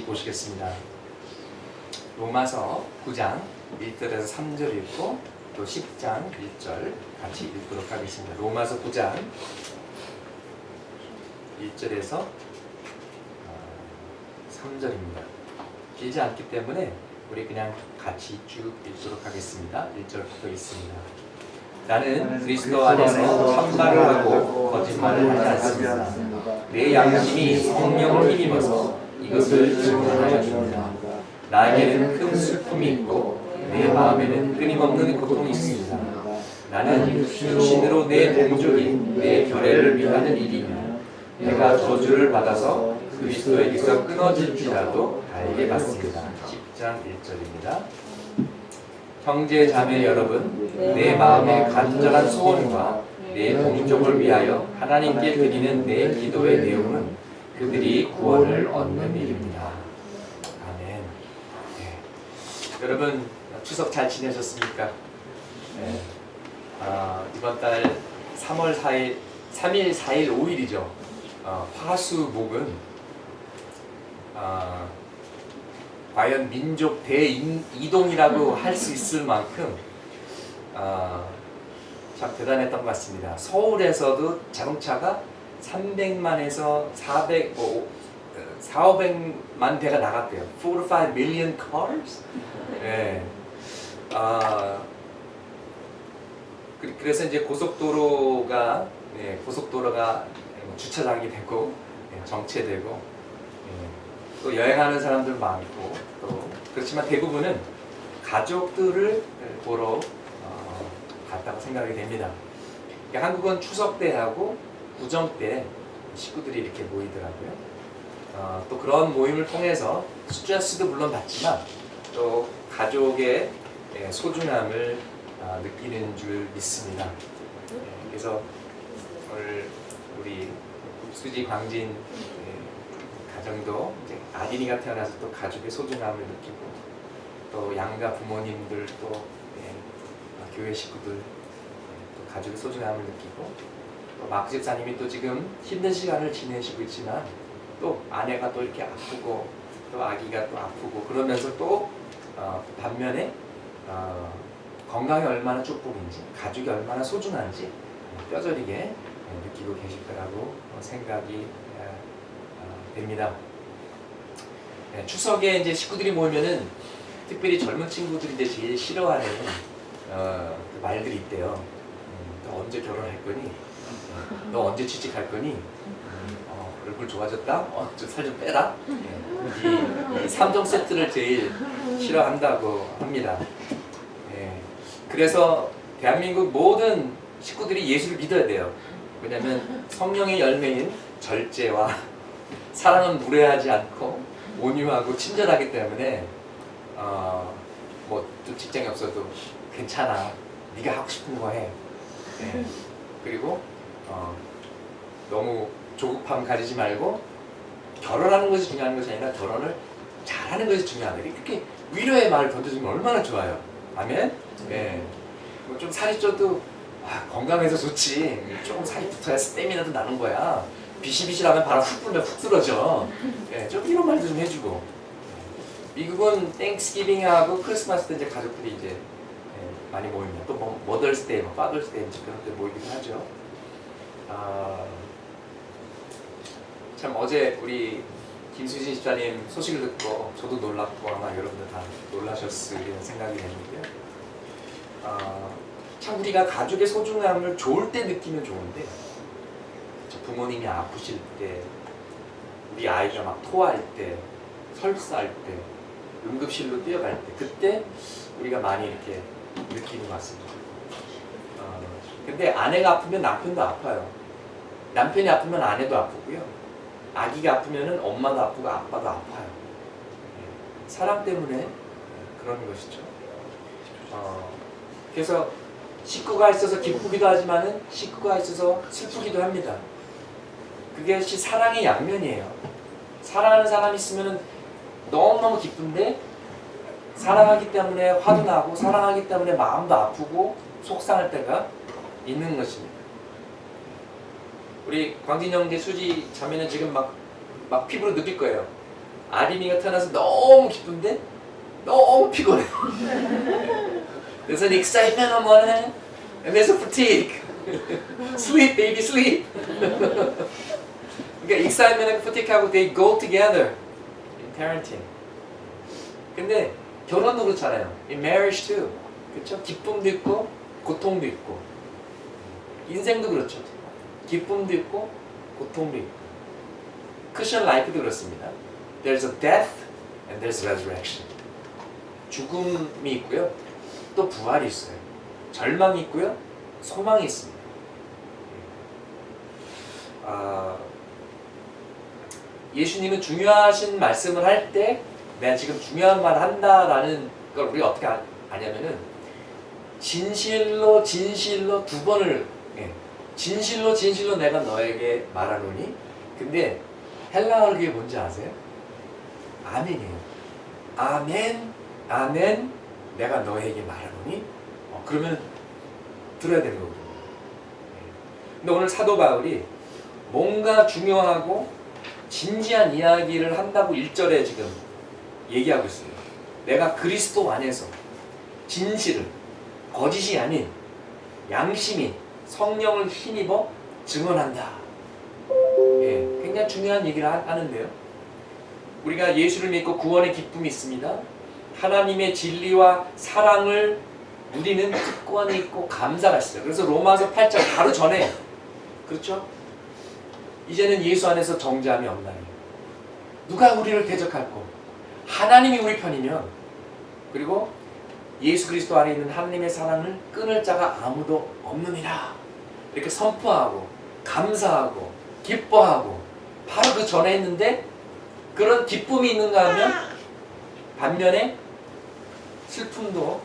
보시겠습니다. 로마서 9장 1절에서 3절 읽고 또 10장 1절 같이 읽도록 하겠습니다. 로마서 9장 1절에서 3절입니다. 길지 않기 때문에 우리 그냥 같이 쭉 읽도록 하겠습니다. 1절부터 읽습니다. 나는 그리스도 안에서 참말을 하고 거짓말을 하지 않습니다. 내 양심이 성령을 힘입어서 이것을 증언하였습니다. 나에게는 큰 슬픔이 있고 내 마음에는 끊임없는 고통이 있습니다. 나는 육신으로 내 동족이 내 결례를 위하는 일이며 내가 저주를 받아서 그리스도에게서 끊어질지라도 알게 받습니다. 10장 1절입니다. 형제 자매 여러분, 내 마음의 간절한 소원과 내 동족을 위하여 하나님께 드리는 내 기도의 내용은 그들이 구원을 얻는 일입니다. 아멘. 네. 여러분 추석 잘 지내셨습니까? 네. 이번 달 3월 4일, 3일, 4일, 5일이죠. 화수목은 과연 민족 대이동이라고 할 수 있을 만큼 참 대단했던 것 같습니다. 서울에서도 자동차가 300만에서 400만 대가 나갔대요. 4 to 5 million cars? 네. 그래서 이제 고속도로가 주차장이 되고 정체되고 또 여행하는 사람들 많고 또 그렇지만 대부분은 가족들을 보러 갔다고 생각이 됩니다. 그러니까 한국은 추석 때하고 구정 때 식구들이 이렇게 모이더라고요. 또 그런 모임을 통해서 스트레스도 물론 받지만 또 가족의 소중함을 느끼는 줄 믿습니다. 그래서 오늘 우리 수지 광진 가정도 이제 아린이가 태어나서 또 가족의 소중함을 느끼고 또 양가 부모님들 또 교회 식구들 또 가족의 소중함을 느끼고 또 마크 집사님이 또 지금 힘든 시간을 지내시고 있지만 또 아내가 또 이렇게 아프고 또 아기가 또 아프고 그러면서 또 반면에 건강이 얼마나 축복인지 가족이 얼마나 소중한지 뼈저리게 느끼고 계실 거라고 생각이 됩니다. 추석에 이제 식구들이 모이면은 특별히 젊은 친구들이 이제 제일 싫어하는 그 말들이 있대요. 너 언제 결혼할 거니? 너 언제 취직할 거니? 얼굴 좋아졌다? 살 좀 빼라? 이 3종 세트를 제일 싫어한다고 합니다. 그래서 대한민국 모든 식구들이 예수를 믿어야 돼요. 왜냐하면 성령의 열매인 절제와 사랑은 무례하지 않고 온유하고 친절하기 때문에 뭐 좀 직장이 없어도 괜찮아. 네가 하고 싶은 거 해. 그리고 너무 조급함 가지지 말고 결혼하는 것이 중요한 것이 아니라 결혼을 잘하는 것이 중요하다. 이렇게 위로의 말을 던져주면 얼마나 좋아요. 아멘? 뭐 좀 살이 쪄도 건강해서 좋지. 조금 살이 붙어야 스태미나도 나는 거야. 비실비실하면 바람 훅 불면 훅 쓰러져. 좀 이런 말도 좀 해주고. 미국은 땡스기빙하고 크리스마스 때 이제 가족들이 이제 많이 모입니다. 또 뭐 머더스데이, 파더스데이 그런 때 모이기도 하죠. 참 어제 우리 김수진 집사님 소식을 듣고 저도 놀랐고 아마 여러분들 다 놀라셨을 생각이 되는데요. 참 우리가 가족의 소중함을 좋을 때 느끼면 좋은데 부모님이 아프실 때, 우리 아이가 막 토할 때, 설사할 때, 응급실로 뛰어갈 때 그때 우리가 많이 이렇게 느끼는 것 같습니다. 근데 아내가 아프면 남편도 아파요. 남편이 아프면 아내도 아프고요. 아기가 아프면 엄마도 아프고 아빠도 아파요. 사랑 때문에 그런 것이죠. 그래서 식구가 있어서 기쁘기도 하지만은 식구가 있어서 슬프기도 합니다. 그것이 사랑의 양면이에요. 사랑하는 사람이 있으면 너무너무 기쁜데 사랑하기 때문에 화도 나고 사랑하기 때문에 마음도 아프고 속상할 때가 있는 것입니다. 우리 광진 형제 수지 자매는 지금 막 피부로 느낄 거예요. 아린이가 태어나서 너무 기쁜데 너무 피곤해. There's an excitement on one hand, and there's a fatigue. Sleep, baby, sleep. 그러니까 excitement하고 fatigue하고 they go together in parenting. 근데 결혼도 그렇잖아요. In marriage too. 그렇죠? 기쁨도 있고 고통도 있고. 인생도 그렇죠. 기쁨도 있고 고통도 있고. 크리스천 라이프도 그렇습니다. There's a death and there's resurrection. 죽음이 있고요. 또 부활이 있어요. 절망이 있고요. 소망이 있습니다. 예수님은 중요하신 말씀을 할 때 내가 지금 중요한 말 한다라는 걸 우리가 어떻게 아냐면은 진실로 진실로 두 번을 진실로 진실로 내가 너에게 말하노니. 근데 헬라어로 그게 뭔지 아세요? 아멘이에요. 아멘, 아멘, 내가 너에게 말하노니. 그러면 들어야 되는 거거든요. 근데 오늘 사도 바울이 뭔가 중요하고 진지한 이야기를 한다고 1절에 지금 얘기하고 있어요. 내가 그리스도 안에서 진실을, 거짓이 아닌 양심이 성령을 힘입어 증언한다. 굉장히 중요한 얘기를 하는데요. 우리가 예수를 믿고 구원의 기쁨이 있습니다. 하나님의 진리와 사랑을 누리는 특권이 있고 감사가 있어요. 그래서 로마서 8장 바로 전에, 그렇죠? 이제는 예수 안에서 정죄함이 없나니 누가 우리를 대적할꼬? 하나님이 우리 편이면, 그리고 예수 그리스도 안에 있는 하나님의 사랑을 끊을 자가 아무도 없느니라. 이렇게 선포하고 감사하고 기뻐하고 바로 그 전에 했는데, 그런 기쁨이 있는가 하면 반면에 슬픔도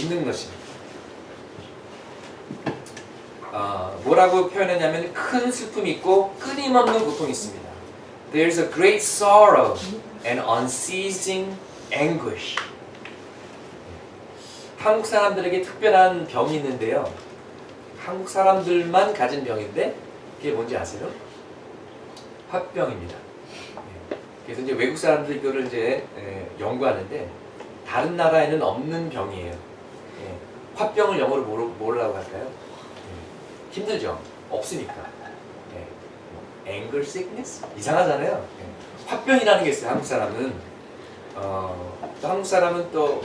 있는 것입니다. 뭐라고 표현했냐면 큰 슬픔이 있고 끊임없는 고통이 있습니다. There's a great sorrow and unceasing anguish. 한국 사람들에게 특별한 병이 있는데요. 한국 사람들만 가진 병인데 그게 뭔지 아세요? 화병입니다. 그래서 이제 외국 사람들이 이거를 이제 연구하는데 다른 나라에는 없는 병이에요. 화병을 영어로 뭐라고 할까요? 힘들죠? 없으니까. anger sickness? 이상하잖아요. 화병이라는 게 있어요. 한국 사람은. 또 한국 사람은 또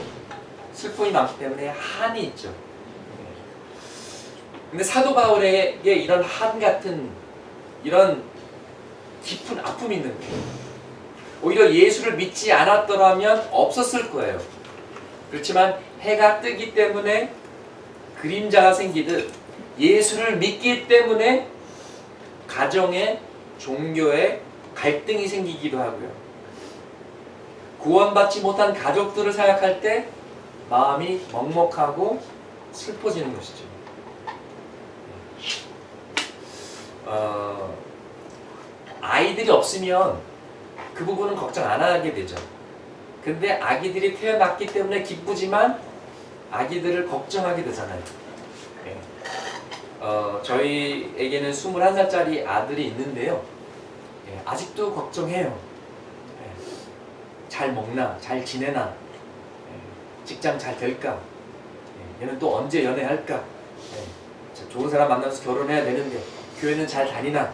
슬픔이 많기 때문에 한이 있죠. 근데 사도 바울에게 이런 한 같은 이런 깊은 아픔이 있는 거예요. 오히려 예수를 믿지 않았더라면 없었을 거예요. 그렇지만 해가 뜨기 때문에 그림자가 생기듯 예수를 믿기 때문에 가정에, 종교에 갈등이 생기기도 하고요. 구원받지 못한 가족들을 생각할 때 마음이 먹먹하고 슬퍼지는 것이죠. 아이들이 없으면 그 부분은 걱정 안 하게 되죠. 근데 아기들이 태어났기 때문에 기쁘지만 아기들을 걱정하게 되잖아요. 저희에게는 21살짜리 아들이 있는데요. 아직도 걱정해요. 잘 먹나? 잘 지내나? 직장 잘 될까? 얘는 또 언제 연애할까? 좋은 사람 만나서 결혼해야 되는데 교회는 잘 다니나?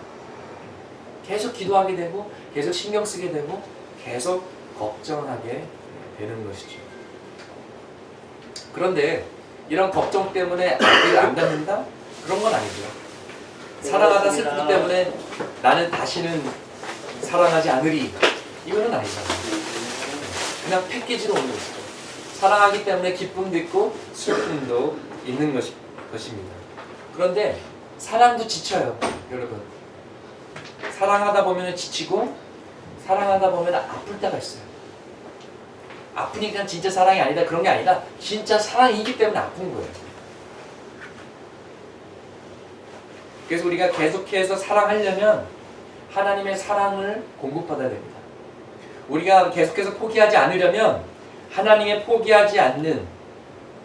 계속 기도하게 되고 계속 신경 쓰게 되고 계속 걱정하게 되는 것이죠. 그런데 이런 걱정 때문에 아기를 안 갖는다? 그런 건 아니죠. 사랑하다 슬프기 때문에 나는 다시는 사랑하지 않으리. 이거는 아니잖아요. 그냥 패키지로 오는 것이죠. 사랑하기 때문에 기쁨도 있고 슬픔도 있는 것입니다. 그런데 사랑도 지쳐요, 여러분. 사랑하다 보면 지치고 사랑하다 보면 아플 때가 있어요. 아프니까 진짜 사랑이 아니다 그런 게 아니라 진짜 사랑이기 때문에 아픈 거예요. 그래서 우리가 계속해서 사랑하려면 하나님의 사랑을 공급받아야 됩니다. 우리가 계속해서 포기하지 않으려면 하나님의 포기하지 않는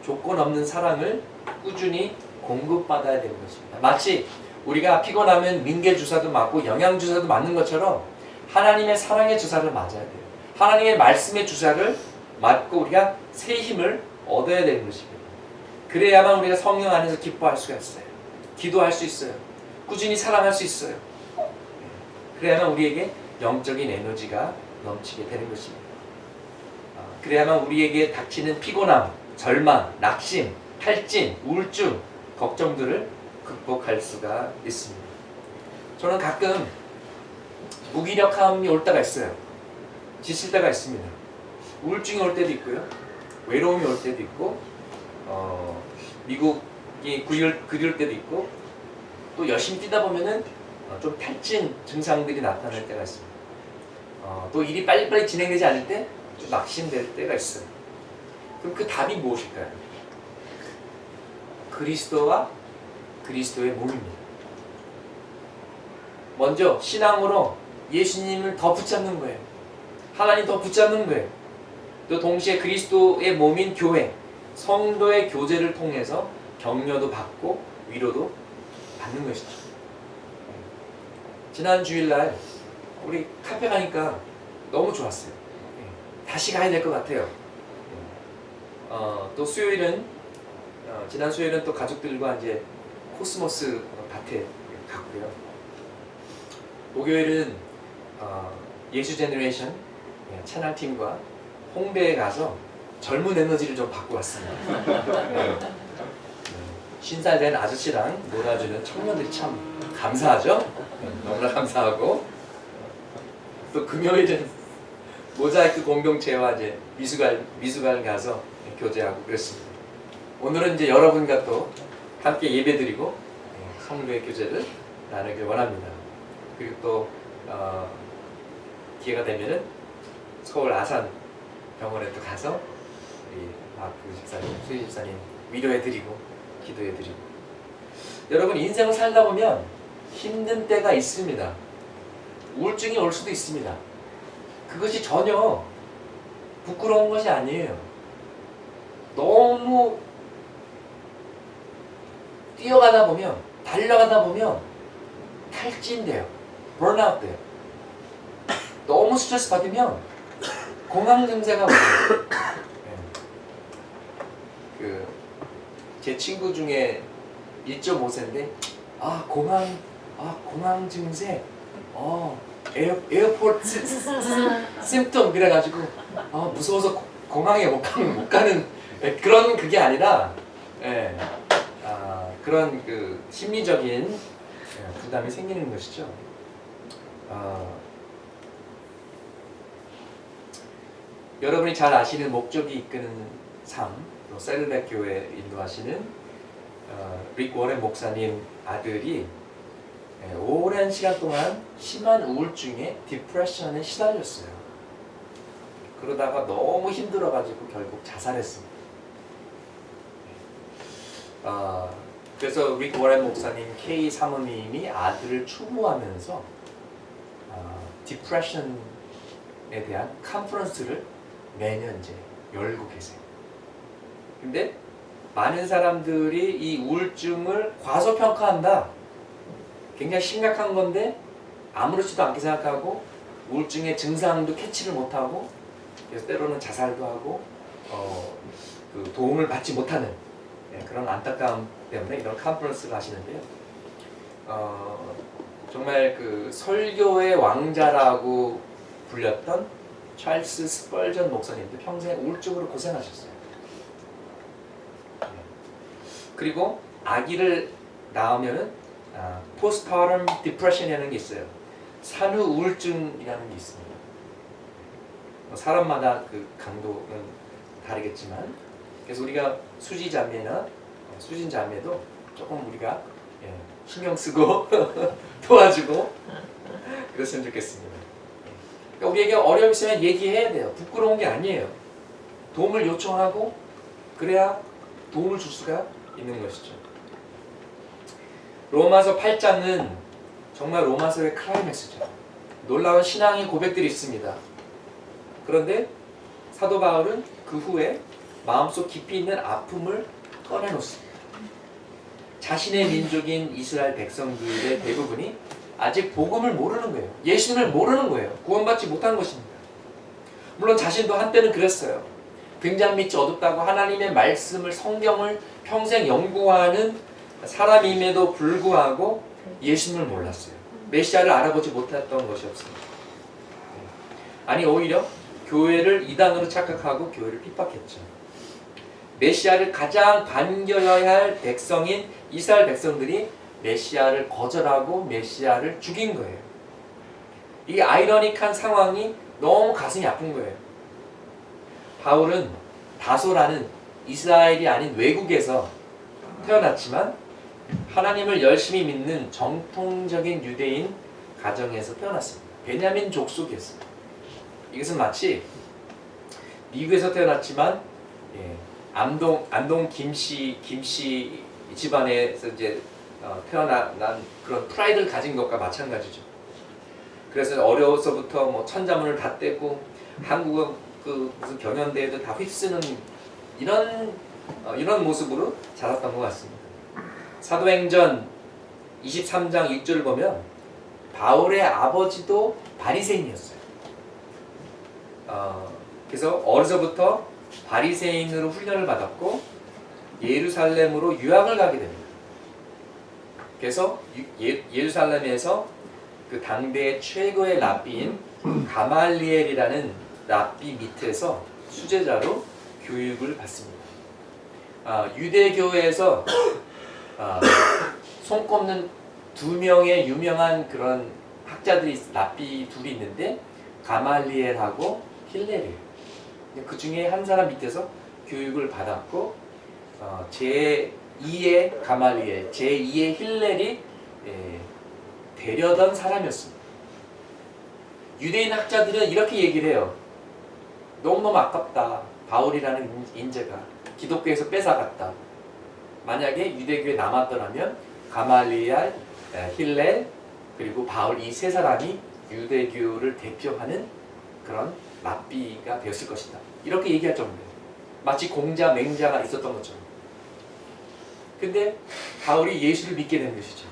조건 없는 사랑을 꾸준히 공급받아야 되는 것입니다. 마치 우리가 피곤하면 민계 주사도 맞고 영양 주사도 맞는 것처럼 하나님의 사랑의 주사를 맞아야 돼요. 하나님의 말씀의 주사를 맞고 우리가 새 힘을 얻어야 되는 것입니다. 그래야만 우리가 성령 안에서 기뻐할 수가 있어요. 기도할 수 있어요. 꾸준히 사랑할 수 있어요. 그래야만 우리에게 영적인 에너지가 넘치게 되는 것입니다. 그래야만 우리에게 닥치는 피곤함, 절망, 낙심, 탈진, 우울증, 걱정들을 극복할 수가 있습니다. 저는 가끔 무기력함이 올 때가 있어요. 지칠 때가 있습니다. 우울증이 올 때도 있고요. 외로움이 올 때도 있고 미국이 그리울 때도 있고 또 열심히 뛰다 보면은 좀 탈진 증상들이 나타날 때가 있습니다. 또 일이 빨리빨리 진행되지 않을 때 좀 낙심될 때가 있어요. 그럼 그 답이 무엇일까요? 그리스도와 그리스도의 몸입니다. 먼저 신앙으로 예수님을 더 붙잡는 거예요. 하나님 더 붙잡는 거예요. 또 동시에 그리스도의 몸인 교회, 성도의 교제를 통해서 격려도 받고 위로도 받는 것이죠. 지난 주일날 우리 카페 가니까 너무 좋았어요. 다시 가야 될 것 같아요. 또 수요일은 지난 수요일은 또 가족들과 이제 코스모스 밭에 갔고요. 목요일은 예수 제너레이션 채널 팀과 홍대에 가서 젊은 에너지를 좀 받고 왔습니다. 신살 된 아저씨랑 놀아주는 청년들이 참 감사하죠. 너무나 감사하고 또 금요일은 모자이크 공동체와 이제 미술관 가서 교제하고 그랬습니다. 오늘은 이제 여러분과 또 함께 예배드리고 성도의 교제를 나누길 원합니다. 그리고 또 기회가 되면은 서울 아산 병원에 또 가서 우리 마크 집사님, 수희 집사님 위로해드리고 기도해드리고. 여러분 인생을 살다 보면 힘든 때가 있습니다. 우울증이 올 수도 있습니다. 그것이 전혀 부끄러운 것이 아니에요. 너무 뛰어가다 보면, 달려가다 보면 탈진돼요. 번아웃 돼요. 너무 스트레스 받으면 공황 증세가 오죠. 제 친구 중에 1.5세인데 공황 증세 에어포트 심통 그래가지고 무서워서 공항에 못 가는 그런 그게 아니라 그런 그 심리적인 부담이 생기는 것이죠. 여러분이 잘 아시는 목적이 이끄는 삶, 또 셀렉 교회 인도하시는 릭 워렌 목사님 아들이 오랜 시간 동안 심한 우울증에 디프레션에 시달렸어요. 그러다가 너무 힘들어가지고 결국 자살했습니다. 그래서 릭 워렌 목사님 K 사모님이 아들을 추모하면서 디프레션에 대한 컨퍼런스를 매년 이제 열고 계세요. 근데 많은 사람들이 이 우울증을 과소평가한다. 굉장히 심각한 건데 아무렇지도 않게 생각하고 우울증의 증상도 캐치를 못하고 그래서 때로는 자살도 하고 그 도움을 받지 못하는 그런 안타까움 때문에 이런 컨퍼런스를 하시는데요. 정말 그 설교의 왕자라고 불렸던 찰스 스펄전 목사님도 평생 우울증으로 고생하셨어요. 그리고 아기를 낳으면은 포스트파럼 디프레션이라는 게 있어요. 산후 우울증이라는 게 있습니다. 사람마다 그 강도는 다르겠지만, 그래서 우리가 수지 자매나 수진 자매도 조금 우리가 신경 쓰고 도와주고 그랬으면 좋겠습니다. 그러니까 우리에게 어려움 있으면 얘기해야 돼요. 부끄러운 게 아니에요. 도움을 요청하고 그래야 도움을 줄 수가 있는 것이죠. 로마서 8장은 정말 로마서의 클라이맥스죠. 놀라운 신앙의 고백들이 있습니다. 그런데 사도 바울은 그 후에 마음속 깊이 있는 아픔을 꺼내놓습니다. 자신의 민족인 이스라엘 백성들의 대부분이 아직 복음을 모르는 거예요. 예수님을 모르는 거예요. 구원받지 못한 것입니다. 물론 자신도 한때는 그랬어요. 등잔 밑이 어둡다고 하나님의 말씀을, 성경을 평생 연구하는 사람임에도 불구하고 예수님을 몰랐어요. 메시아를 알아보지 못했던 것이 없습니다. 아니 오히려 교회를 이단으로 착각하고 교회를 핍박했죠. 메시아를 가장 반겨야 할 백성인 이스라엘 백성들이 메시아를 거절하고 메시아를 죽인 거예요. 이 아이러닉한 상황이 너무 가슴이 아픈 거예요. 바울은 다소라는 이스라엘이 아닌 외국에서 태어났지만 하나님을 열심히 믿는 정통적인 유대인 가정에서 태어났습니다. 베냐민족 속이었어요. 이것은 마치 미국에서 태어났지만 안동 김씨 집안에서 이제 태어난 그런 프라이드를 가진 것과 마찬가지죠. 그래서 어려서부터 뭐 천자문을 다 떼고 한국어 그 무슨 경연대회도 다 휩쓰는 이런 모습으로 자랐던 것 같습니다. 사도행전 23장 6절을 보면 바울의 아버지도 바리새인이었어요. 그래서 어려서부터 바리새인으로 훈련을 받았고 예루살렘으로 유학을 가게 됩니다. 그래서 예루살렘에서 그 당대의 최고의 랍비인 가말리엘이라는 랍비 밑에서 수제자로 교육을 받습니다. 유대교회에서 손꼽는 두 명의 유명한 그런 학자들이 랍비 둘이 있는데 가말리엘하고 힐렐이에요. 그 중에 한 사람 밑에서 교육을 받았고 제2의 가말리엘, 제2의 힐렐이 되려던 사람이었습니다. 유대인 학자들은 이렇게 얘기를 해요. 너무너무 아깝다. 바울이라는 인재가 기독교에서 뺏어갔다. 만약에 유대교에 남았더라면 가말리엘, 힐렐 그리고 바울 이 세 사람이 유대교를 대표하는 그런 랍비가 되었을 것이다. 이렇게 얘기할 정도예요. 마치 공자, 맹자가 있었던 것처럼. 근데 바울이 예수를 믿게 된 것이죠.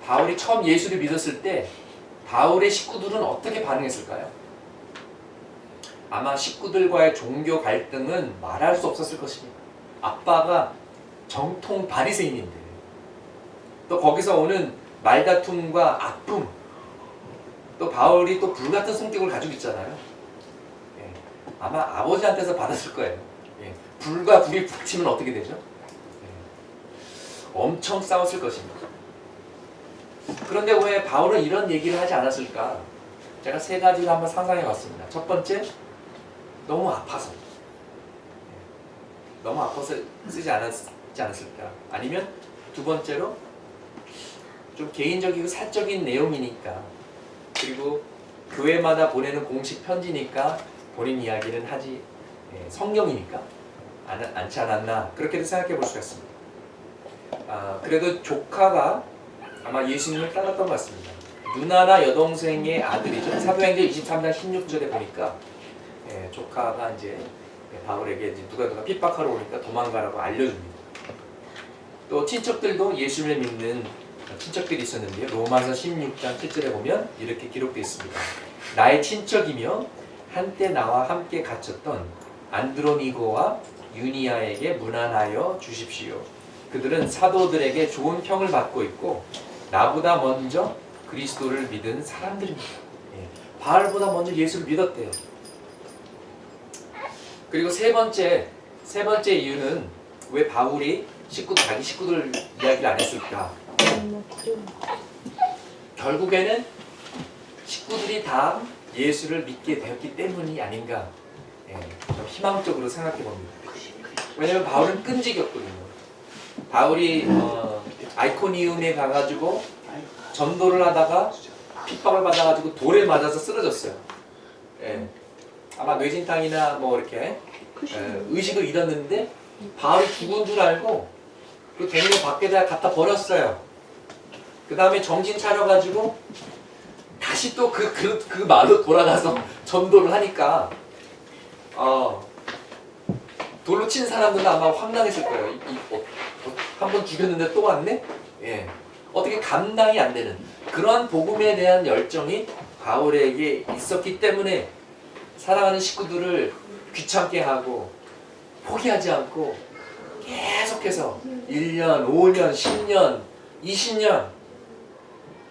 바울이 처음 예수를 믿었을 때 바울의 식구들은 어떻게 반응했을까요? 아마 식구들과의 종교 갈등은 말할 수 없었을 것입니다. 아빠가 정통 바리새인인데 또 거기서 오는 말다툼과 아픔, 또 바울이 또 불같은 성격을 가지고 있잖아요. 아마 아버지한테서 받았을 거예요. 불과 불이 붙이면 어떻게 되죠? 엄청 싸웠을 것입니다. 그런데 왜 바울은 이런 얘기를 하지 않았을까? 제가 세 가지를 한번 상상해 봤습니다. 첫 번째, 너무 아파서. 너무 아파서 쓰지 않았을까? 아니면 두 번째로 좀 개인적이고 사적인 내용이니까, 그리고 교회마다 보내는 공식 편지니까 본인 이야기는 하지, 성경이니까 않지 않았나, 그렇게도 생각해 볼 수가 있습니다. 그래도 조카가 아마 예수님을 따랐던 것 같습니다. 누나나 여동생의 아들이죠. 사도행전 23장 16절에 보니까 조카가 이제 바울에게 이제 누가 핍박하러 오니까 도망가라고 알려줍니다. 또 친척들도 예수를 믿는 친척들이 있었는데요. 로마서 16장 7절에 보면 이렇게 기록되어 있습니다. 나의 친척이며 한때 나와 함께 갇혔던 안드로니고와 유니아에게 문안하여 주십시오. 그들은 사도들에게 좋은 평을 받고 있고 나보다 먼저 그리스도를 믿은 사람들입니다. 바울보다 먼저 예수를 믿었대요. 그리고 세 번째 이유는 왜 바울이 자기 식구들 이야기를 안 했을까? 결국에는 식구들이 다 예수를 믿게 되었기 때문이 아닌가, 좀 희망적으로 생각해 봅니다. 왜냐하면 바울은 끈질겼거든요. 바울이 아이코니움에 가가지고 전도를 하다가 핍박을 받아가지고 돌에 맞아서 쓰러졌어요. 아마 뇌진탕이나 뭐 이렇게 의식을 잃었는데 바울이 죽은 줄 알고 그 동네 밖에다 갖다 버렸어요. 그 다음에 정신 차려가지고 다시 또 그 마루 돌아가서 전도를 하니까 돌로 친 사람들은 아마 황당했을 거예요. 한 번 죽였는데 또 왔네? 어떻게 감당이 안 되는 그러한 복음에 대한 열정이 바울에게 있었기 때문에 사랑하는 식구들을 귀찮게 하고 포기하지 않고 계속해서 1년, 5년, 10년, 20년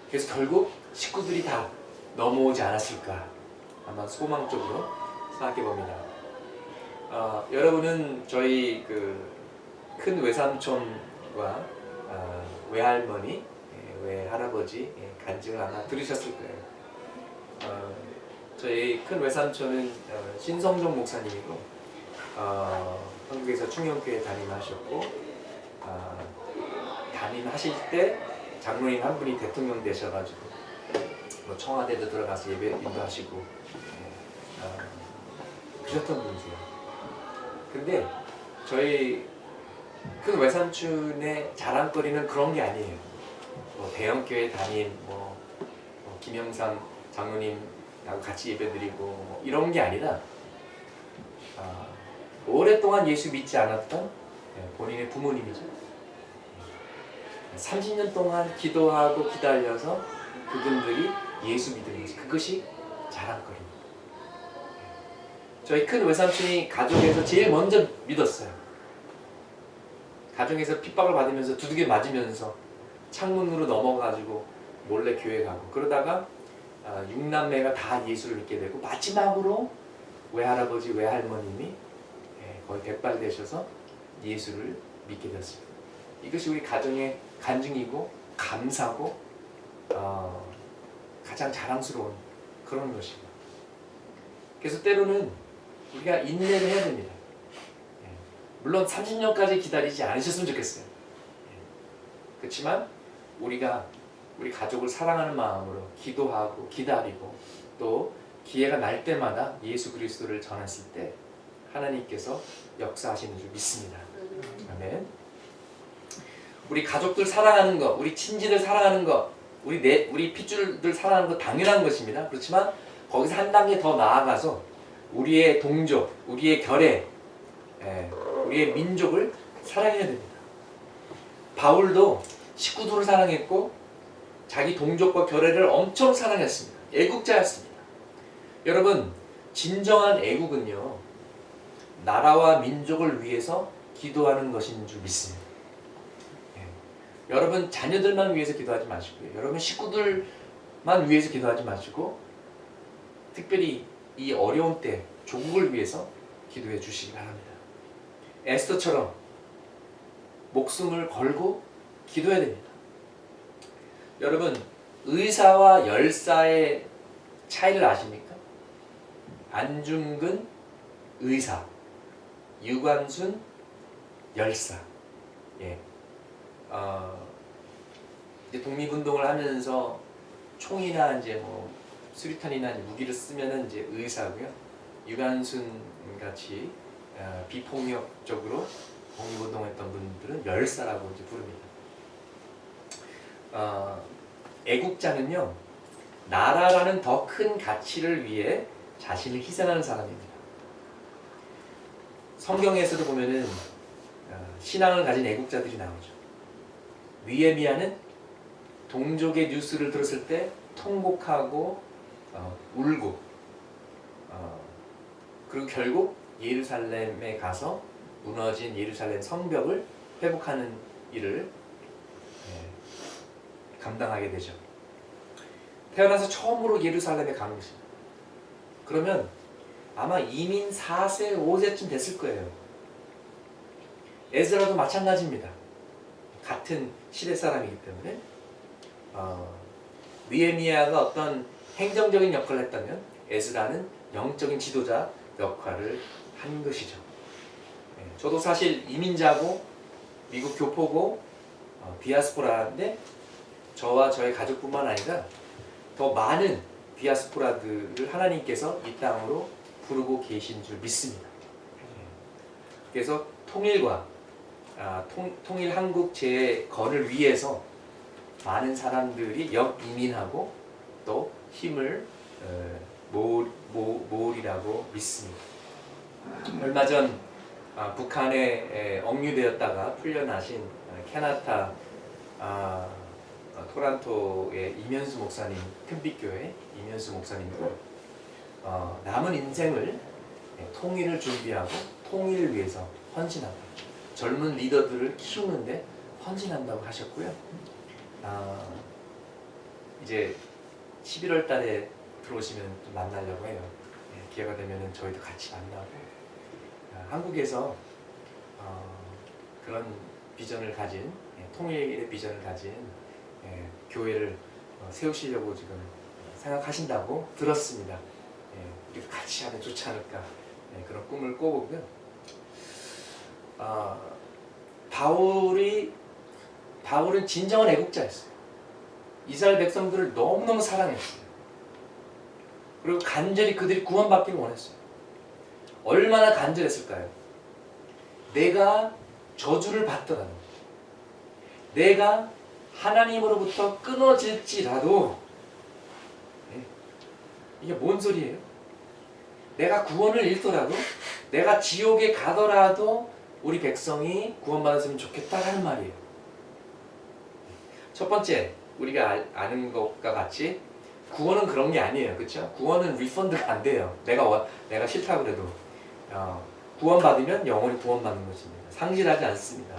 그래서 결국 식구들이 다 넘어오지 않았을까 아마 소망적으로 생각해 봅니다. 여러분은 저희 그 큰 외삼촌과 외할머니, 외할아버지 간증을 아마 들으셨을 거예요. 저희 큰 외삼촌은 신성종 목사님이고 한국에서 충영교회 담임하셨고 담임하실 때 장로님 한 분이 대통령 되셔가지고 뭐 청와대도 들어가서 예배 인도하시고 그러셨던 분이세요. 근데 저희 큰 외삼촌의 자랑거리는 그런 게 아니에요. 뭐 대형교회 담임, 뭐 김영삼 장로님하고 같이 예배드리고 뭐 이런 게 아니라 오랫동안 예수 믿지 않았던 본인의 부모님이죠. 30년 동안 기도하고 기다려서 그분들이 예수 믿은 것이 그것이 자랑거리입니다. 저희 큰 외삼촌이 가족에서 제일 먼저 믿었어요. 가정에서 핍박을 받으면서 두들겨 맞으면서 창문으로 넘어가지고 몰래 교회 가고 그러다가 6남매가 다 예수를 믿게 되고 마지막으로 외할아버지 외할머님이 거의 백발되셔서 예수를 믿게 되었습니다. 이것이 우리 가정의 간증이고 감사고 가장 자랑스러운 그런 것입니다. 그래서 때로는 우리가 인내를 해야 됩니다. 물론 30년까지 기다리지 않으셨으면 좋겠어요. 그렇지만 우리가 우리 가족을 사랑하는 마음으로 기도하고 기다리고 또 기회가 날 때마다 예수 그리스도를 전했을 때 하나님께서 역사하시는 줄 믿습니다. 아멘. 우리 가족들 사랑하는 것, 우리 친지들 사랑하는 것, 우리 핏줄들 사랑하는 것 당연한 것입니다. 그렇지만 거기서 한 단계 더 나아가서 우리의 동족, 우리의 결의, 우리의 민족을 사랑해야 됩니다. 바울도 식구들을 사랑했고 자기 동족과 결의를 엄청 사랑했습니다. 애국자였습니다. 여러분, 진정한 애국은요, 나라와 민족을 위해서 기도하는 것인 줄 믿습니다. 여러분 자녀들만 위해서 기도하지 마시고요. 여러분 식구들만 위해서 기도하지 마시고 특별히 이 어려운 때 조국을 위해서 기도해 주시기 바랍니다. 에스더처럼 목숨을 걸고 기도해야 됩니다. 여러분 의사와 열사의 차이를 아십니까? 안중근 의사, 유관순 열사. 이제 독립운동을 하면서 총이나 이제 뭐 수류탄이나 이제 무기를 쓰면은 이제 의사고요. 유관순 같이 비폭력적으로 독립운동했던 분들은 열사라고 이제 부릅니다. 애국자는요, 나라라는 더 큰 가치를 위해 자신을 희생하는 사람입니다. 성경에서도 보면은 신앙을 가진 애국자들이 나오죠. 느헤미야는 동족의 뉴스를 들었을 때 통곡하고 울고 그리고 결국 예루살렘에 가서 무너진 예루살렘 성벽을 회복하는 일을 감당하게 되죠. 태어나서 처음으로 예루살렘에 간 것입니다. 그러면 아마 이민 4세, 5세쯤 됐을 거예요. 에스라도 마찬가지입니다. 같은 시대 사람이기 때문에 느헤미야가 어떤 행정적인 역할을 했다면 에스라는 영적인 지도자 역할을 한 것이죠. 저도 사실 이민자고 미국 교포고 디아스포라인데 저와 저의 가족뿐만 아니라 더 많은 디아스포라들을 하나님께서 이 땅으로 부르고 계신 줄 믿습니다. 그래서 통일과 통일 한국 재건을 위해서 많은 사람들이 역이민하고 또 힘을 모으리라고 믿습니다. 얼마 전 북한에 억류되었다가 풀려나신 캐나다 토론토의 이면수 목사님, 큰빛교회 이면수 목사님도 남은 인생을 통일을 준비하고 통일을 위해서 헌신한다. 젊은 리더들을 키우는데 헌신한다고 하셨고요. 이제 11월 달에 들어오시면 좀 만나려고 해요. 기회가 되면 저희도 같이 만나고 한국에서 그런 비전을 가진 통일의 비전을 가진 교회를 세우시려고 지금 생각하신다고 들었습니다. 우리 같이 하면 좋지 않을까 그런 꿈을 꿔보고요. 바울은 진정한 애국자였어요. 이스라엘 백성들을 너무너무 사랑했어요. 그리고 간절히 그들이 구원받기를 원했어요. 얼마나 간절했을까요? 내가 저주를 받더라도, 내가 하나님으로부터 끊어질지라도, 이게 뭔 소리예요? 내가 구원을 잃더라도, 내가 지옥에 가더라도 우리 백성이 구원받았으면 좋겠다라는 말이에요. 첫 번째, 우리가 아는 것과 같이 구원은 그런 게 아니에요. 그렇죠? 구원은 리펀드가 안 돼요. 내가 싫다고 그래도 구원받으면 영원히 구원받는 것입니다. 상실하지 않습니다.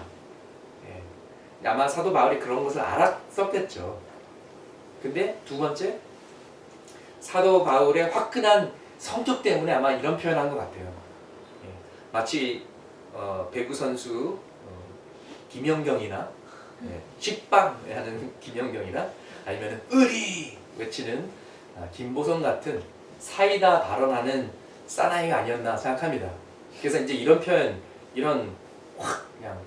아마 사도 바울이 그런 것을 알았었겠죠. 근데 두 번째, 사도 바울의 화끈한 성격 때문에 아마 이런 표현한 것 같아요. 마치 배구 선수 김연경이나 식빵하는 김연경이나 아니면 의리 외치는 김보성 같은 사이다 발언하는 사나이가 아니었나 생각합니다. 그래서 이제 이런 표현, 이런 확 그냥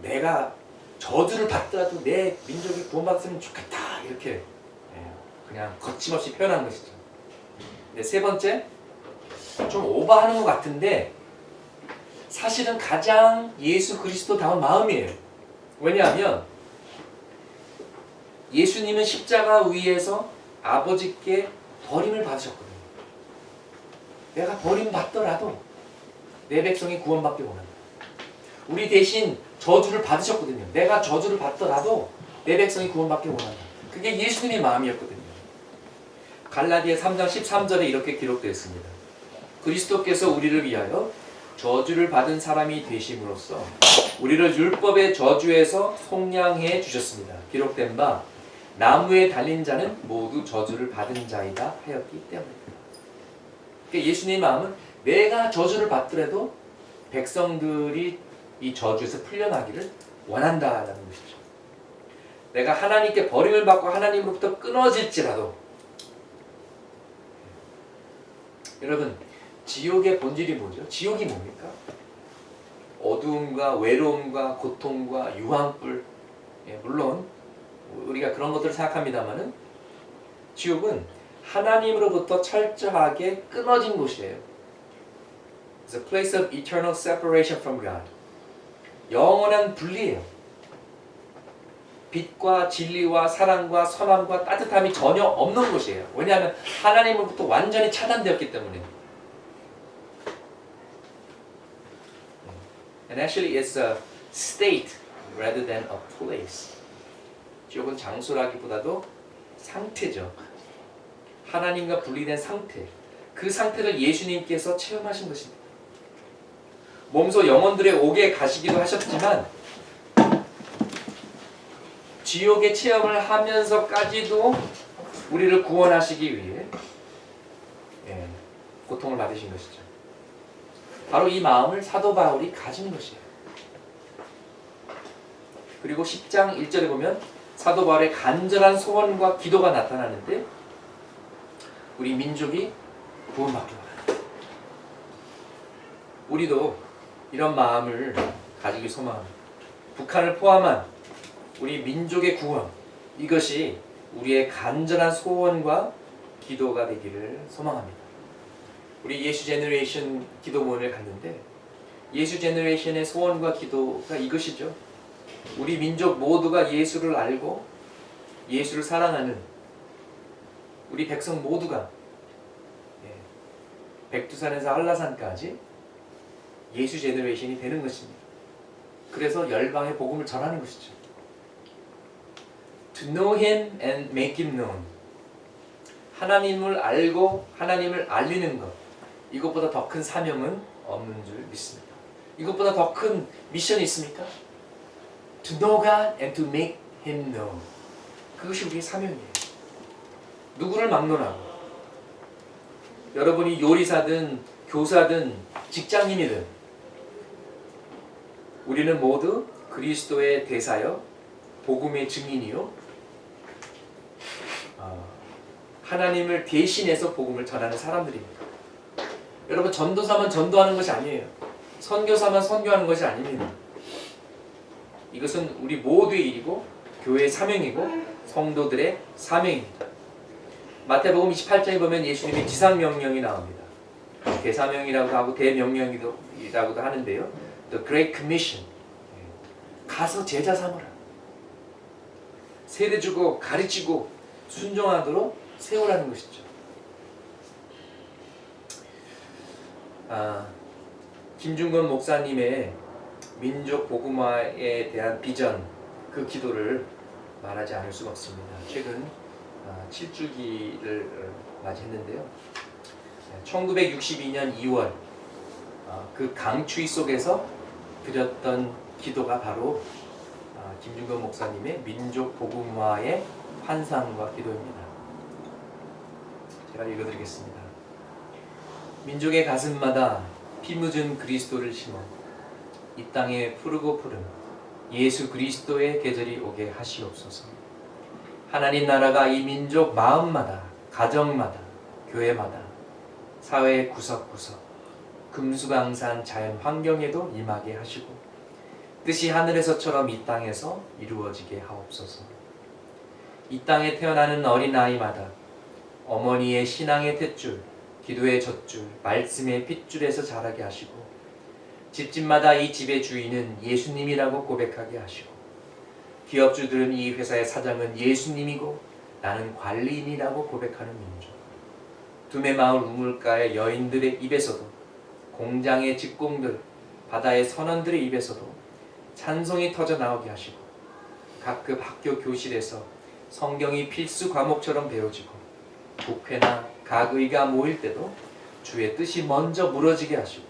내가 저주를 받더라도 내 민족이 구원받았으면 좋겠다 이렇게 그냥 거침없이 표현한 것이죠. 네, 세 번째, 좀 오버하는 것 같은데 사실은 가장 예수 그리스도다운 마음이에요. 왜냐하면 예수님은 십자가 위에서 아버지께 버림을 받으셨거든요. 내가 버림받더라도 내 백성이 구원받기 원한다. 우리 대신 저주를 받으셨거든요. 내가 저주를 받더라도 내 백성이 구원받기 원한다. 그게 예수님의 마음이었거든요. 갈라디아 3장 13절에 이렇게 기록되어 있습니다. 그리스도께서 우리를 위하여 저주를 받은 사람이 되심으로써 우리를 율법의 저주에서 속량해 주셨습니다. 기록된 바 나무에 달린 자는 모두 저주를 받은 자이다 하였기 때문입니다. 그러니까 예수님의 마음은 내가 저주를 받더라도 백성들이 이 저주에서 풀려나기를 원한다라는 것이죠. 내가 하나님께 버림을 받고 하나님으로부터 끊어질지라도, 여러분, 지옥의 본질이 뭐죠? 지옥이 뭡니까? 어두움과 외로움과 고통과 유황불. 물론 우리가 그런 것들을 생각합니다만은 지옥은 하나님으로부터 철저하게 끊어진 곳이에요. It's a place of eternal separation from God. 영원한 분리예요. 빛과 진리와 사랑과 선함과 따뜻함이 전혀 없는 곳이에요. 왜냐하면 하나님으로부터 완전히 차단되었기 때문에. And actually it's a state rather than a place. 지옥은 장소라기보다도 상태죠. 하나님과 분리된 상태. 그 상태를 예수님께서 체험하신 것입니다. 몸소 영혼들의 옥에 가시기도 하셨지만 지옥의 체험을 하면서까지도 우리를 구원하시기 위해 고통을 받으신 것이죠. 바로 이 마음을 사도 바울이 가진 것이에요. 그리고 10장 1절에 보면 사도 바울의 간절한 소원과 기도가 나타나는데 우리 민족이 구원받기 원한다. 우리도 이런 마음을 가지기 소망합니다. 북한을 포함한 우리 민족의 구원, 이것이 우리의 간절한 소원과 기도가 되기를 소망합니다. 우리 예수 제너레이션 기도 모임을 갔는데 예수 제너레이션의 소원과 기도가 이것이죠. 우리 민족 모두가 예수를 알고 예수를 사랑하는 우리 백성 모두가 백두산에서 한라산까지 예수 제너레이션이 되는 것입니다. 그래서 열방의 복음을 전하는 것이죠. To know Him and make Him known. 하나님을 알고 하나님을 알리는 것, 이것보다 더 큰 사명은 없는 줄 믿습니다. 이것보다 더 큰 미션이 있습니까? To know God and to make Him known. 그것이 우리의 사명이에요. 누구를 막론하고, 여러분이 요리사든 교사든 직장인이든 우리는 모두 그리스도의 대사여 복음의 증인이요 하나님을 대신해서 복음을 전하는 사람들입니다. 여러분, 전도사만 전도하는 것이 아니에요. 선교사만 선교하는 것이 아닙니다. 이것은 우리 모두의 일이고 교회의 사명이고 성도들의 사명입니다. 마태복음 28장에 보면 예수님의 지상명령이 나옵니다. 대사명이라고 하고 대명령이라고도 하는데요. The Great Commission. 가서 제자 삼으라. 세례주고 가르치고 순종하도록 세우라는 것이죠. 김중건 목사님의 민족 복음화에 대한 비전, 그 기도를 말하지 않을 수가 없습니다. 최근 7주기를 맞이했는데요. 1962년 2월 그 강추위 속에서 드렸던 기도가 바로 김중건 목사님의 민족 복음화의 환상과 기도입니다. 제가 읽어드리겠습니다. 민족의 가슴마다 피 묻은 그리스도를 심어 이 땅에 푸르고 푸른 예수 그리스도의 계절이 오게 하시옵소서. 하나님 나라가 이 민족 마음마다, 가정마다, 교회마다, 사회 구석구석, 금수강산 자연 환경에도 임하게 하시고 뜻이 하늘에서처럼 이 땅에서 이루어지게 하옵소서. 이 땅에 태어나는 어린아이마다 어머니의 신앙의 탯줄, 기도의 젖줄, 말씀의 핏줄에서 자라게 하시고 집집마다 이 집의 주인은 예수님이라고 고백하게 하시고 기업주들은 이 회사의 사장은 예수님이고 나는 관리인이라고 고백하는 민족. 두메마을 우물가의 여인들의 입에서도 공장의 직공들, 바다의 선원들의 입에서도 찬송이 터져 나오게 하시고 각급 학교 교실에서 성경이 필수 과목처럼 배워지고 국회나 각의가 모일 때도 주의 뜻이 먼저 물어지게 하시고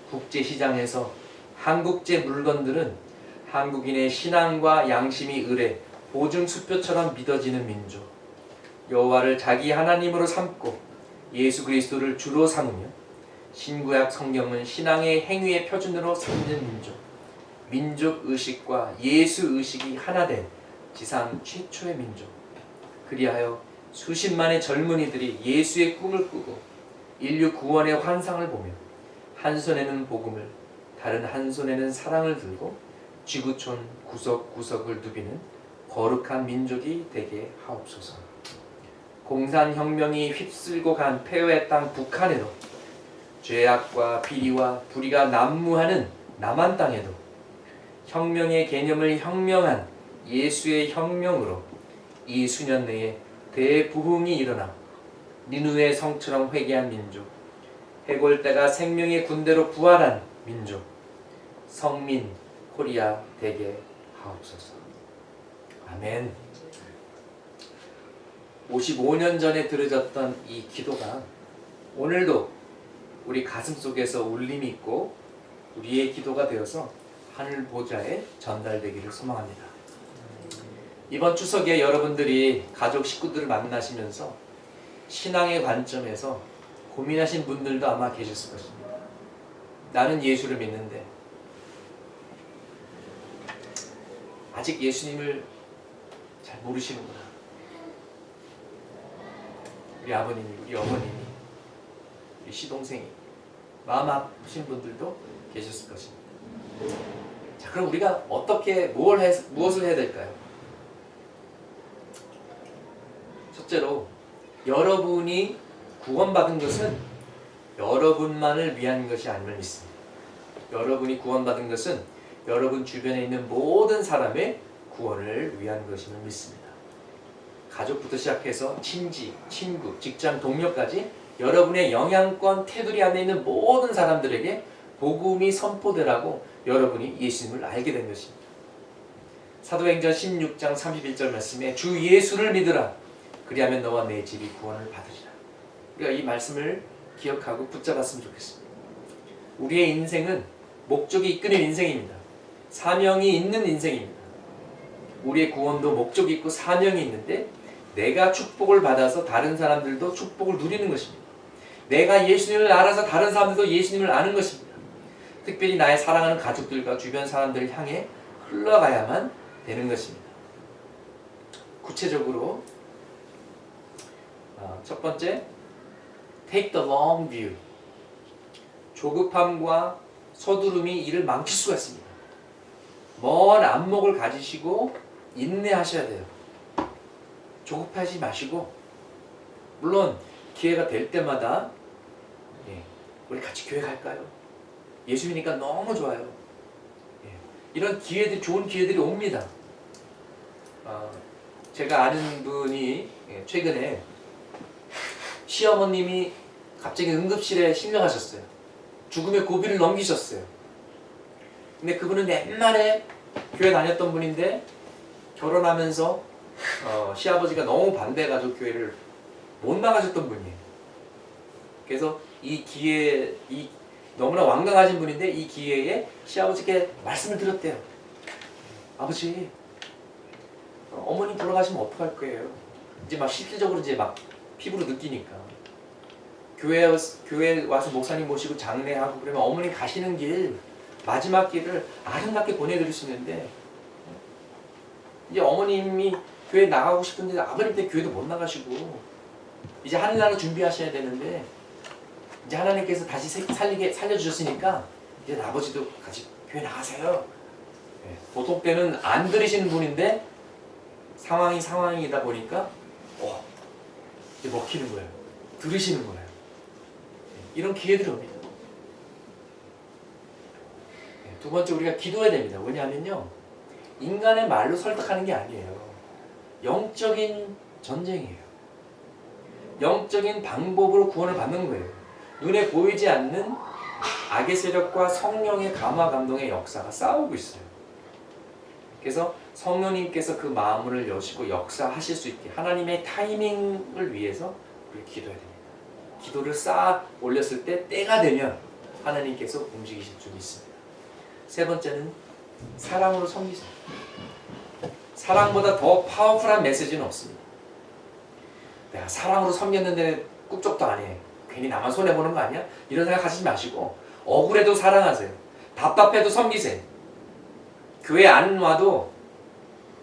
국제시장에서 한국제 물건들은 한국인의 신앙과 양심이 을에 보증수표처럼 믿어지는 민족, 여호와를 자기 하나님으로 삼고 예수 그리스도를 주로 삼으며 신구약 성경은 신앙의 행위의 표준으로 삼는 민족, 민족의식과 예수의식이 하나 된 지상 최초의 민족. 그리하여 수십만의 젊은이들이 예수의 꿈을 꾸고 인류 구원의 환상을 보며 한 손에는 복음을, 다른 한 손에는 사랑을 들고 지구촌 구석구석을 누비는 거룩한 민족이 되게 하옵소서. 공산혁명이 휩쓸고 간 폐허의 땅 북한에도, 죄악과 비리와 불의가 난무하는 남한 땅에도 혁명의 개념을 혁명한 예수의 혁명으로 이 수년 내에 대부흥이 일어나 니누의 성처럼 회개한 민족, 해골대가 생명의 군대로 부활한 민족, 성민 코리아 되게 하옵소서. 아멘. 55년 전에 들어졌던 이 기도가 오늘도 우리 가슴 속에서 울림이 있고 우리의 기도가 되어서 하늘 보좌에 전달되기를 소망합니다. 이번 추석에 여러분들이 가족 식구들을 만나시면서 신앙의 관점에서 고민하신 분들도 아마 계셨을 것입니다. 나는 예수를 믿는데 아직 예수님을 잘 모르시는구나. 우리 아버님이, 우리 어머님이, 우리 시동생이 마음 아프신 분들도 계셨을 것입니다. 자, 그럼 우리가 어떻게 무엇을 해야 될까요? 첫째로 여러분이 구원받은 것은 여러분만을 위한 것이 아님을 믿습니다. 여러분이 구원받은 것은 여러분 주변에 있는 모든 사람의 구원을 위한 것임을 믿습니다. 가족부터 시작해서 친지, 친구, 직장 동료까지 여러분의 영향권 테두리 안에 있는 모든 사람들에게 복음이 선포되라고 여러분이 예수님을 알게 된 것입니다. 사도행전 16장 31절 말씀에 주 예수를 믿으라 그리하면 너와 내 집이 구원을 받으리라. 우리가 이 말씀을 기억하고 붙잡았으면 좋겠습니다. 우리의 인생은 목적이 이끄는 인생입니다. 사명이 있는 인생입니다. 우리의 구원도 목적이 있고 사명이 있는데 내가 축복을 받아서 다른 사람들도 축복을 누리는 것입니다. 내가 예수님을 알아서 다른 사람들도 예수님을 아는 것입니다. 특별히 나의 사랑하는 가족들과 주변 사람들을 향해 흘러가야만 되는 것입니다. 구체적으로 첫 번째, take the long view. 조급함과 서두름이 이를 망칠 수가 있습니다. 먼 안목을 가지시고 인내하셔야 돼요. 조급하지 마시고, 물론 기회가 될 때마다 우리 같이 교회 갈까요? 예수님이니까 너무 좋아요. 이런 기회들, 좋은 기회들이 옵니다. 제가 아는 분이 최근에 시어머님이 갑자기 응급실에 실려가셨어요. 죽음의 고비를 넘기셨어요. 근데 그분은 옛날에 교회 다녔던 분인데 결혼하면서 시아버지가 너무 반대해가지고 교회를 못 나가셨던 분이에요. 그래서 이 기회에, 너무나 완강하신 분인데 이 기회에 시아버지께 말씀을 드렸대요. 아버지, 어머님 돌아가시면 어떡할 거예요? 이제 막 실질적으로 이제 막 피부로 느끼니까. 교회 와서 목사님 모시고 장례하고 그러면 어머님 가시는 길, 마지막 길을 아름답게 보내드릴 수 있는데, 이제 어머님이 교회 나가고 싶은데 아버님 때 교회도 못 나가시고 이제 하늘나라 준비하셔야 되는데, 이제 하나님께서 다시 살려주셨으니까 이제 아버지도 같이 교회 나가세요. 보통 때는 안 들으시는 분인데 상황이다 보니까 이제 먹히는 거예요. 들으시는 거예요. 이런 기회들이 옵니다. 두 번째, 우리가 기도해야 됩니다. 왜냐하면요, 인간의 말로 설득하는 게 아니에요. 영적인 전쟁이에요. 영적인 방법으로 구원을 받는 거예요. 눈에 보이지 않는 악의 세력과 성령의 감화 감동의 역사가 싸우고 있어요. 그래서 성령님께서 그 마음을 여시고 역사하실 수 있게 하나님의 타이밍을 위해서 우리 기도해야 됩니다. 기도를 쌓아 올렸을 때 때가 되면 하나님께서 움직이실 줄 믿습니다. 세 번째는 사랑으로 섬기세요. 사랑보다 더 파워풀한 메시지는 없습니다. 내가 사랑으로 섬겼는데 꿈쩍도 안 해. 괜히 나만 손해보는 거 아니야? 이런 생각 하시지 마시고 억울해도 사랑하세요. 답답해도 섬기세요. 교회 안 와도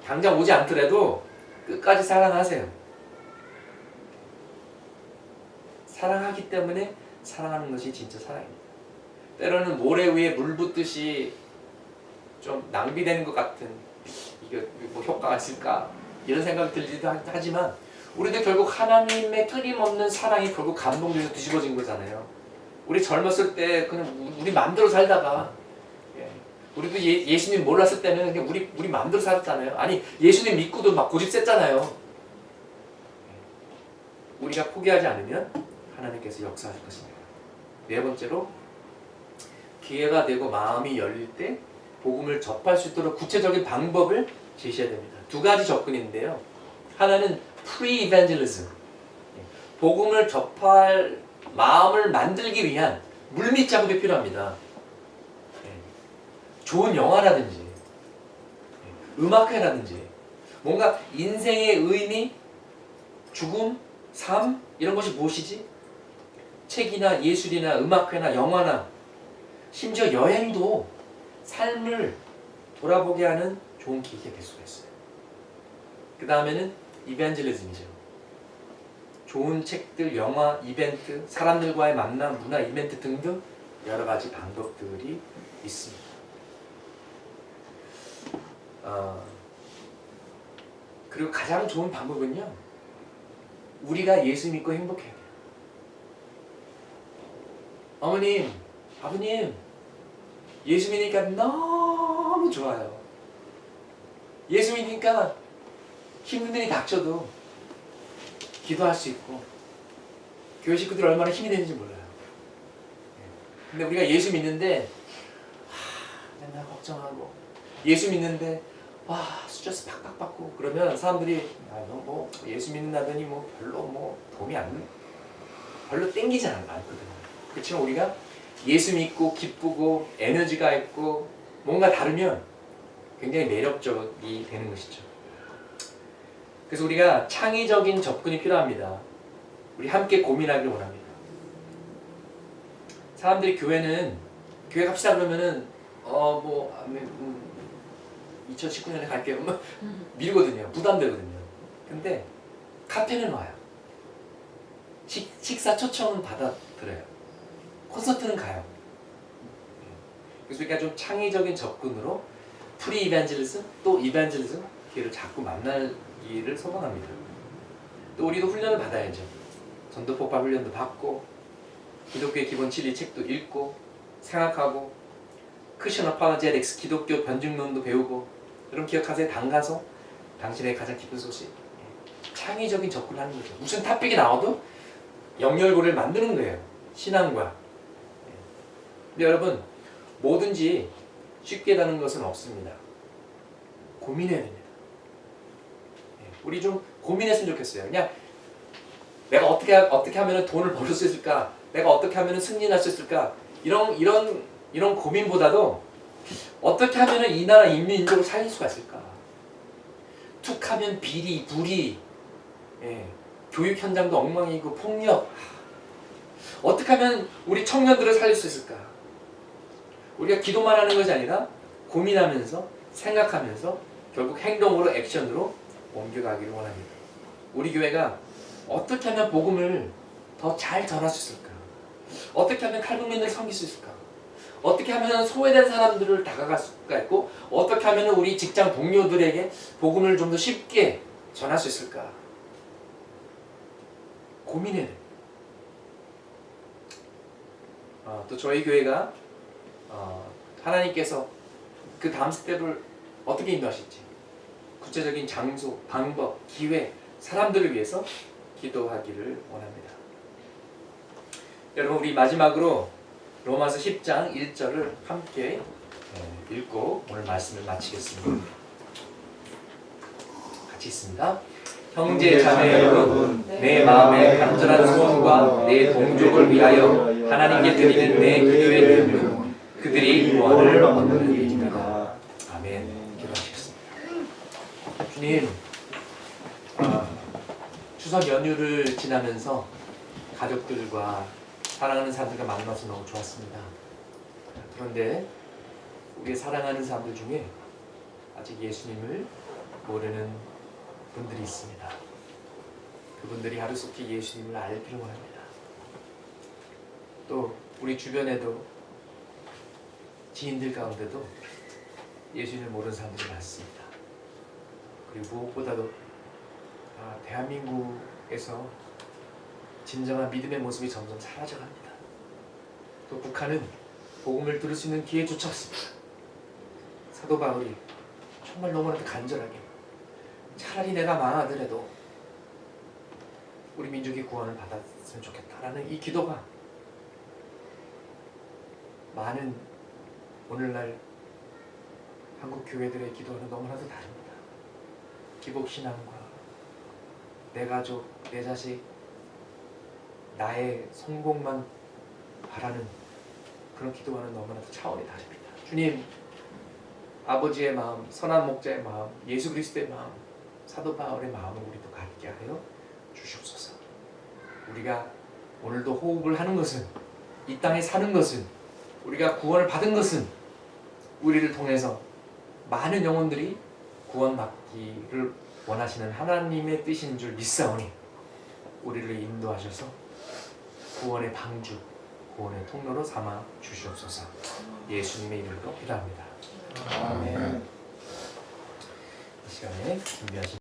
당장 오지 않더라도 끝까지 사랑하세요. 사랑하기 때문에 사랑하는 것이 진짜 사랑입니다. 때로는 모래 위에 물 붓듯이 좀 낭비되는 것 같은, 이게 뭐 효과가 있을까? 이런 생각이 들기도 하지만 우리도 결국 하나님의 끊임없는 사랑이 결국 감동돼서 뒤집어진 거잖아요. 우리 젊었을 때 그냥 우리 마음대로 살다가, 우리도 예수님 몰랐을 때는 그냥 우리 마음대로 살았잖아요. 아니, 예수님 믿고도 막 고집 셌잖아요. 우리가 포기하지 않으면 하나님께서 역사하실 것입니다. 네 번째로, 기회가 되고 마음이 열릴 때 복음을 접할 수 있도록 구체적인 방법을 제시해야 됩니다. 두 가지 접근인데요. 하나는 pre-evangelism, 복음을 접할 마음을 만들기 위한 물밑 작업이 필요합니다. 좋은 영화라든지 음악회라든지 뭔가 인생의 의미, 죽음, 삶, 이런 것이 무엇이지? 책이나 예술이나 음악회나 영화나 심지어 여행도 삶을 돌아보게 하는 좋은 계기가 될 수가 있어요. 그 다음에는 이벤젤리즘이죠. 좋은 책들, 영화, 이벤트, 사람들과의 만남, 문화 이벤트 등등 여러 가지 방법들이 있습니다. 그리고 가장 좋은 방법은요, 우리가 예수 믿고 행복해야 돼요. 어머님, 아버님, 예수 믿으니까 너무 좋아요. 예수 믿으니까 힘든 일이 닥쳐도 기도할 수 있고, 교회 식구들이 얼마나 힘이 되는지 몰라요. 근데 우리가 예수 믿는데 맨날 걱정하고, 예수 믿는데 와 스트레스 팍팍 받고 그러면 사람들이 너 뭐 예수 믿는다더니 뭐 별로 뭐 도움이 별로 땡기지 않거든요. 그렇지만 우리가 예수 믿고 기쁘고 에너지가 있고 뭔가 다르면 굉장히 매력적이 되는 것이죠. 그래서 우리가 창의적인 접근이 필요합니다. 우리 함께 고민하기를 원합니다. 사람들이 교회 갑시다 그러면은 2019년에 갈게요. 미루거든요. 부담되거든요. 근데 카페는 와요. 식사 초청은 받아들여요. 콘서트는 가요. 그래서 우리가 좀 창의적인 접근으로 프리 이벤젤리즘 또 이벤젤리즘 기회를 자꾸 만나기를 소망합니다. 또 우리도 훈련을 받아야죠. 전도폭발 훈련도 받고 기독교의 기본 진리 책도 읽고 생각하고 크리스천 어파제틱스 기독교 변증론도 배우고. 여러분 기억하세요? 단가서 당신의 가장 기쁜 소식. 창의적인 접근을 하는 거죠. 무슨 탑픽이 나와도 연결고리를 만드는 거예요. 신앙과. 근데 여러분 뭐든지 쉽게 되는 것은 없습니다. 고민해야 됩니다. 우리 좀 고민했으면 좋겠어요. 그냥 내가 어떻게 하면 돈을 벌을 수 있을까? 내가 어떻게 하면 승진할 수 있을까? 이런 고민보다도 어떻게 하면 이 나라 인민족을 살릴 수가 있을까? 툭하면 비리, 불이, 교육 현장도 엉망이고 폭력. 어떻게 하면 우리 청년들을 살릴 수 있을까? 우리가 기도만 하는 것이 아니라 고민하면서 생각하면서 결국 행동으로 액션으로 옮겨가기를 원합니다. 우리 교회가 어떻게 하면 복음을 더 잘 전할 수 있을까? 어떻게 하면 칼국민을 섬길 수 있을까? 어떻게 하면 소외된 사람들을 다가갈 수가 있고 어떻게 하면 우리 직장 동료들에게 복음을 좀 더 쉽게 전할 수 있을까? 고민해야 돼요. 또 저희 교회가 하나님께서 그 다음 스텝을 어떻게 인도하실지 구체적인 장소, 방법, 기회, 사람들을 위해서 기도하기를 원합니다. 여러분 우리 마지막으로 로마서 10장 1절을 함께 읽고 오늘 말씀을 마치겠습니다. 같이 있습니다. 형제 자매 여러분, 내 마음의 간절한 소원과 내 동족을 위하여 하나님께 드리는 내 기도의 내용은 그들이 구원을 얻는 일입니다. 아멘. 기도하시겠습니다. 주님, 추석 연휴를 지나면서 가족들과 사랑하는 사람들과 만나서 너무 좋았습니다. 그런데 우리의 사랑하는 사람들 중에 아직 예수님을 모르는 분들이 있습니다. 그분들이 하루속히 예수님을 알기를 원합니다. 또 우리 주변에도 지인들 가운데도 예수님을 모르는 사람들이 많습니다. 그리고 무엇보다도 대한민국에서 진정한 믿음의 모습이 점점 사라져갑니다. 또 북한은 복음을 들을 수 있는 기회조차 없습니다. 사도 바울이 정말 너무나도 간절하게 차라리 내가 망하더라도 우리 민족이 구원을 받았으면 좋겠다라는 이 기도가 많은 오늘날 한국 교회들의 기도는 너무나도 다릅니다. 기복신앙과 내 가족, 내 자식, 나의 성공만 바라는 그런 기도와는 너무나도 차원이 다릅니다. 주님, 아버지의 마음, 선한 목자의 마음, 예수 그리스도의 마음, 사도 바울의 마음을 우리도 갖게 하여 주시옵소서. 우리가 오늘도 호흡을 하는 것은, 이 땅에 사는 것은, 우리가 구원을 받은 것은 우리를 통해서 많은 영혼들이 구원받기를 원하시는 하나님의 뜻인 줄 믿사오니 우리를 인도하셔서 구원의 방주, 구원의 통로로 삼아 주시옵소서. 예수님의 이름으로 기도합니다. 아멘. 이 시간에 준비하신